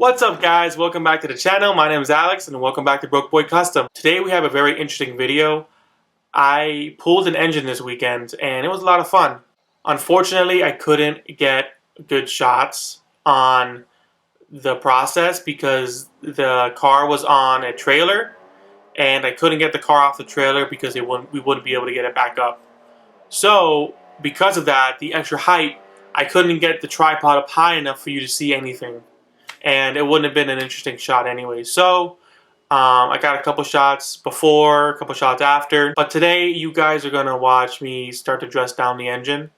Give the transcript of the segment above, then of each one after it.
What's up guys, welcome back to the channel. My name is Alex and welcome back to Broke Boy Custom. Today we have a very interesting video. I pulled an engine this weekend and it was a lot of fun. Unfortunately, I couldn't get good shots on the process because the car was on a trailer and I couldn't get the car off the trailer because we wouldn't be able to get it back up. So because of that, the extra height, I couldn't get the tripod up high enough for you to see anything. And it wouldn't have been an interesting shot anyway. So I got a couple shots before, a couple shots after. But today you guys are going to watch me start to dress down the engine.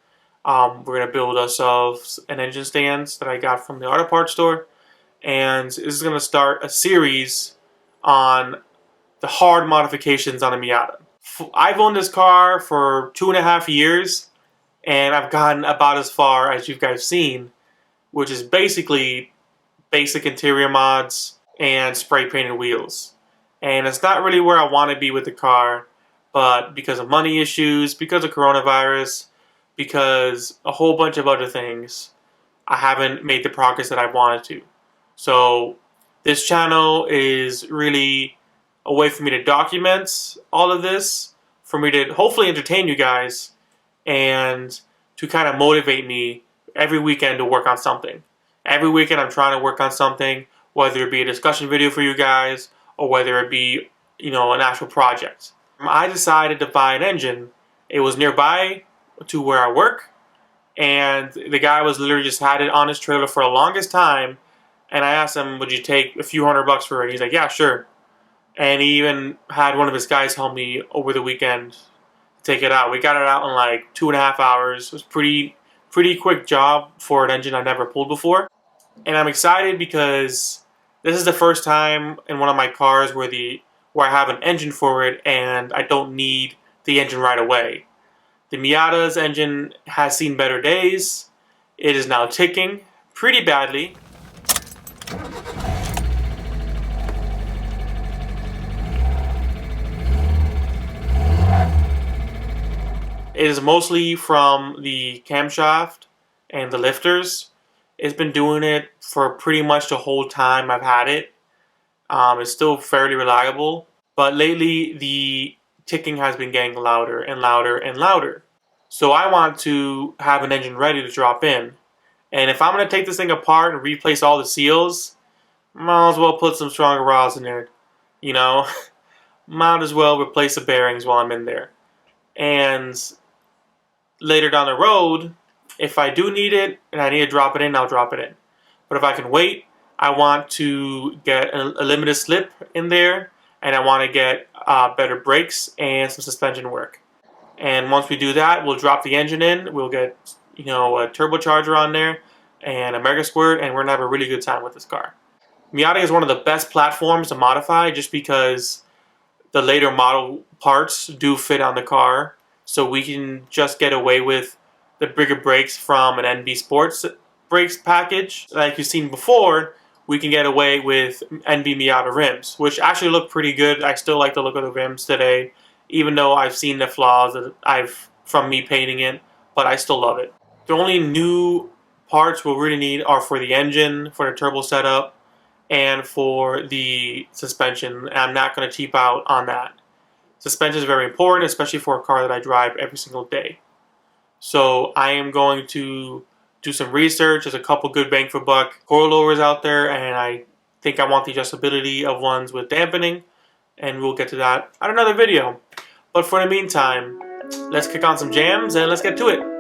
We're going to build ourselves an engine stand that I got from the auto parts store. And this is going to start a series on the hard modifications on a Miata. I've owned this car for 2.5 years. And I've gotten about as far as you guys seen, which is basically basic interior mods and spray painted wheels. And it's not really where I want to be with the car, but because of money issues, because of coronavirus, because a whole bunch of other things, I haven't made the progress that I wanted to. So this channel is really a way for me to document all of this, for me to hopefully entertain you guys, and to kind of motivate me every weekend to work on something. Every weekend I'm trying to work on something, whether it be a discussion video for you guys or whether it be, an actual project. I decided to buy an engine. It was nearby to where I work, and the guy was literally just had it on his trailer for the longest time, and I asked him, would you take a few $100 for it? And he's like, yeah, sure. And he even had one of his guys help me over the weekend take it out. We got it out in like 2.5 hours. It was pretty quick job for an engine I've never pulled before. And I'm excited because this is the first time in one of my cars where I have an engine for it and I don't need the engine right away. The Miata's engine has seen better days. It is now ticking pretty badly. It is mostly from the camshaft and the lifters. It's been doing it for pretty much the whole time I've had it. It's still fairly reliable, but lately the ticking has been getting louder and louder and louder. So I want to have an engine ready to drop in. And if I'm going to take this thing apart and replace all the seals, might as well put some stronger rods in there. Might as well replace the bearings while I'm in there. And later down the road, if I do need it and I need to drop it in, I'll drop it in. But if I can wait, I want to get a limited slip in there, and I want to get better brakes and some suspension work. And once we do that, we'll drop the engine in. We'll get a turbocharger on there and a Mega Squirt, and we're gonna have a really good time with this car. Miata is one of the best platforms to modify just because the later model parts do fit on the car. So we can just get away with the bigger brakes from an NB Sports brakes package. Like you've seen before, we can get away with NB Miata rims, which actually look pretty good. I still like the look of the rims today, even though I've seen the flaws that from me painting it, but I still love it. The only new parts we'll really need are for the engine, for the turbo setup, and for the suspension. And I'm not going to cheap out on that. Suspension is very important, especially for a car that I drive every single day. So I am going to do some research. There's a couple good bang for buck coilovers out there, and I think I want the adjustability of ones with dampening, and we'll get to that on another video. But for the meantime, let's kick on some jams and let's get to it.